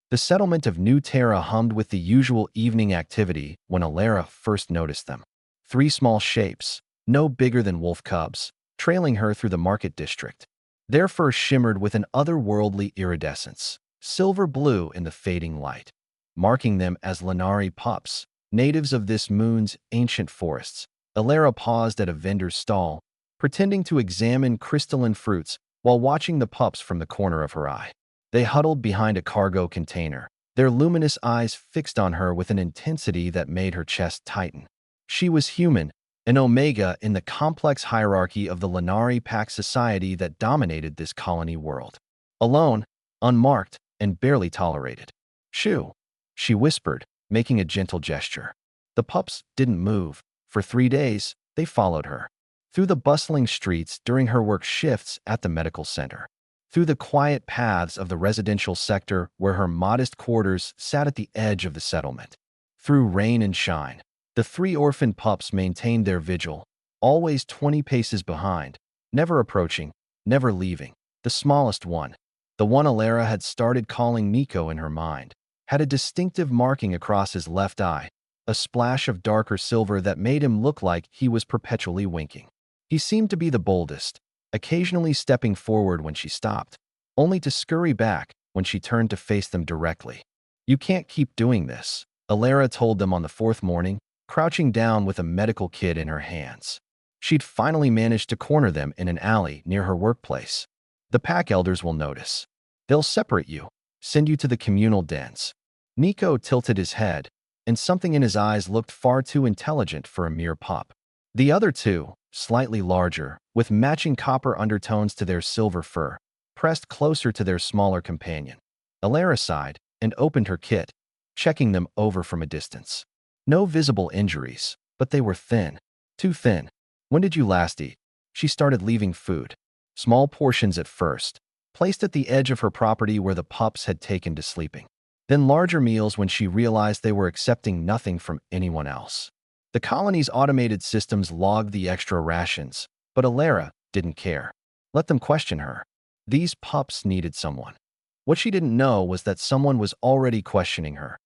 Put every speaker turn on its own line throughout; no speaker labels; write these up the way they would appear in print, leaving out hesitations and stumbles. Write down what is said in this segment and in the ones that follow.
The settlement of New Terra hummed with the usual evening activity when Alara first noticed them. Three small shapes, no bigger than wolf cubs, trailing her through the market district. Their fur shimmered with an otherworldly iridescence, silver blue in the fading light, marking them as Lanari pups, natives of this moon's ancient forests. Alara paused at a vendor's stall, pretending to examine crystalline fruits while watching the pups from the corner of her eye. They huddled behind a cargo container, their luminous eyes fixed on her with an intensity that made her chest tighten. She was human, an omega in the complex hierarchy of the Lanari pack society that dominated this colony world. Alone, unmarked, and barely tolerated. "Shoo," she whispered, making a gentle gesture. The pups didn't move. For 3 days, they followed her. Through the bustling streets during her work shifts at the medical center. Through the quiet paths of the residential sector where her modest quarters sat at the edge of the settlement. Through rain and shine, the 3 orphaned pups maintained their vigil, always 20 paces behind, never approaching, never leaving. The smallest one, the one Alara had started calling Nico in her mind, had a distinctive marking across his left eye, a splash of darker silver that made him look like he was perpetually winking. He seemed to be the boldest, occasionally stepping forward when she stopped, only to scurry back when she turned to face them directly. "You can't keep doing this," Alara told them on the 4th morning, crouching down with a medical kit in her hands. She'd finally managed to corner them in an alley near her workplace. "The pack elders will notice. They'll separate you, send you to the communal dens." Nico tilted his head, and something in his eyes looked far too intelligent for a mere pup. The other 2, slightly larger, with matching copper undertones to their silver fur, pressed closer to their smaller companion. Alara sighed and opened her kit, checking them over from a distance. No visible injuries, but they were thin. Too thin. "When did you last eat?" She started leaving food. Small portions at first, placed at the edge of her property where the pups had taken to sleeping. Then larger meals when she realized they were accepting nothing from anyone else. The colony's automated systems logged the extra rations, but Alara didn't care. Let them question her. These pups needed someone. What she didn't know was that someone was already questioning her.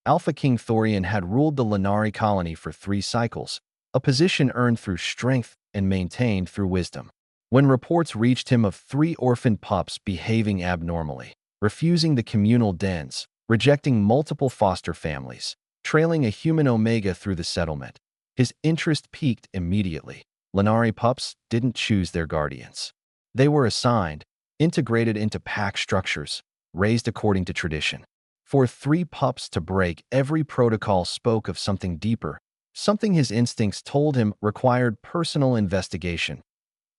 Alpha King Thorian had ruled the Lanari colony for 3 cycles, a position earned through strength and maintained through wisdom. When reports reached him of 3 orphaned pups behaving abnormally, refusing the communal dens, rejecting multiple foster families, trailing a human omega through the settlement, his interest peaked immediately. Lanari pups didn't choose their guardians. They were assigned, integrated into pack structures, raised according to tradition. For 3 pups to break every protocol spoke of something deeper, something his instincts told him required personal investigation.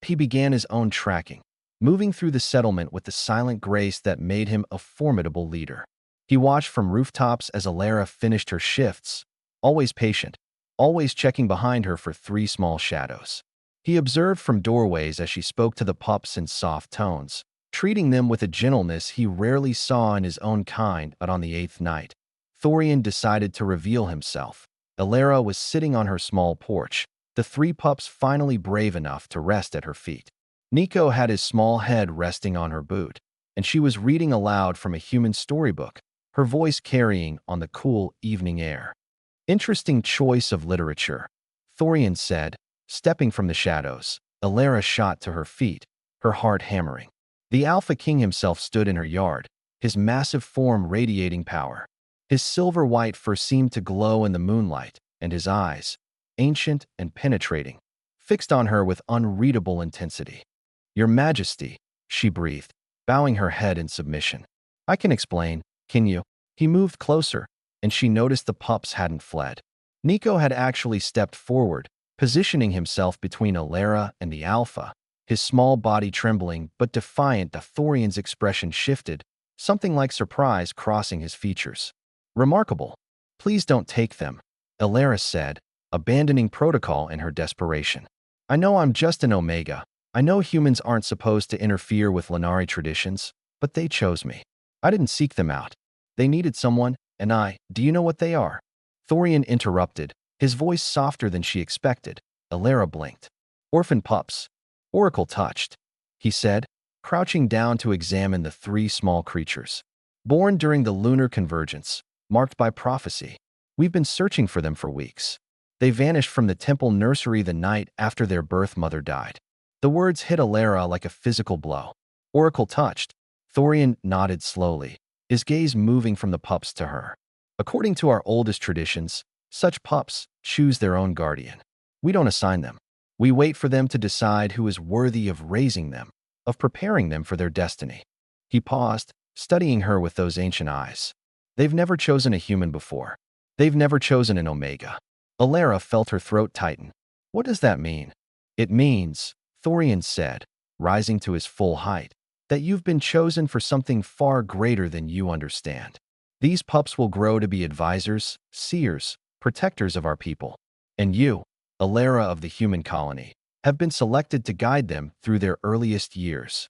He began his own tracking, moving through the settlement with the silent grace that made him a formidable leader. He watched from rooftops as Alara finished her shifts, always patient, always checking behind her for 3 small shadows. He observed from doorways as she spoke to the pups in soft tones, treating them with a gentleness he rarely saw in his own kind. But on the 8th night, Thorian decided to reveal himself. Alara was sitting on her small porch, the 3 pups finally brave enough to rest at her feet. Nico had his small head resting on her boot, and she was reading aloud from a human storybook, her voice carrying on the cool evening air. "Interesting choice of literature," Thorian said, stepping from the shadows. Alara shot to her feet, her heart hammering. The Alpha King himself stood in her yard, his massive form radiating power. His silver-white fur seemed to glow in the moonlight, and his eyes, ancient and penetrating, fixed on her with unreadable intensity. "Your Majesty," she breathed, bowing her head in submission. "I can explain, can you?" He moved closer, and she noticed the pups hadn't fled. Nico had actually stepped forward, positioning himself between Alara and the Alpha, his small body trembling but defiant. The Thorian's expression shifted, something like surprise crossing his features. "Remarkable. Please don't take them," Alara said, abandoning protocol in her desperation. "I know I'm just an omega. I know humans aren't supposed to interfere with Lanari traditions, but they chose me. I didn't seek them out. They needed someone, and do you know what they are?" Thorian interrupted, his voice softer than she expected. Alara blinked. "Orphaned pups. Oracle touched," he said, crouching down to examine the 3 small creatures. Born during the lunar convergence, marked by prophecy. We've been searching for them for weeks. They vanished from the temple nursery the night after their birth mother died. The words hit Alara like a physical blow. Oracle touched. Thorian nodded slowly, his gaze moving from the pups to her. According to our oldest traditions, such pups choose their own guardian. We don't assign them. We wait for them to decide who is worthy of raising them, of preparing them for their destiny. He paused, studying her with those ancient eyes. They've never chosen a human before. They've never chosen an Omega. Alara felt her throat tighten. What does that mean? It means, Thorian said, rising to his full height, that you've been chosen for something far greater than you understand. These pups will grow to be advisors, seers, protectors of our people. And you, Alara of the human colony, have been selected to guide them through their earliest years.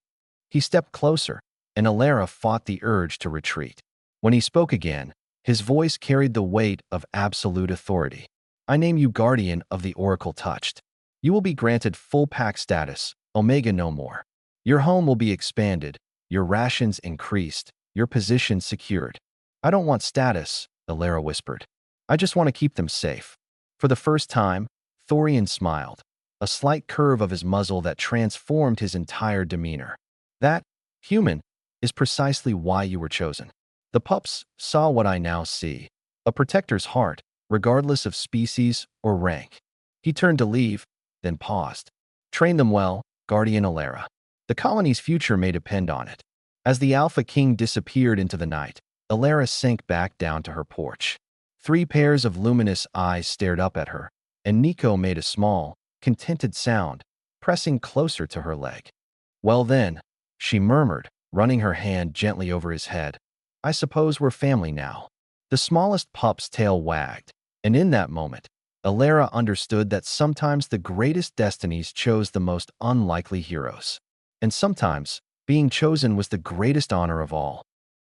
He stepped closer, and Alara fought the urge to retreat. When he spoke again, his voice carried the weight of absolute authority. I name you Guardian of the Oracle Touched. You will be granted full pack status, Omega no more. Your home will be expanded, your rations increased, your position secured. I don't want status, Alara whispered. I just want to keep them safe. For the first time, Thorian smiled, a slight curve of his muzzle that transformed his entire demeanor. That, human, is precisely why you were chosen. The pups saw what I now see, a protector's heart, regardless of species or rank. He turned to leave, then paused. Train them well, Guardian Alara. The colony's future may depend on it. As the Alpha King disappeared into the night, Alara sank back down to her porch. 3 pairs of luminous eyes stared up at her, and Nico made a small, contented sound, pressing closer to her leg. Well then, she murmured, running her hand gently over his head. I suppose we're family now. The smallest pup's tail wagged, and in that moment, Alara understood that sometimes the greatest destinies chose the most unlikely heroes. And sometimes, being chosen was the greatest honor of all.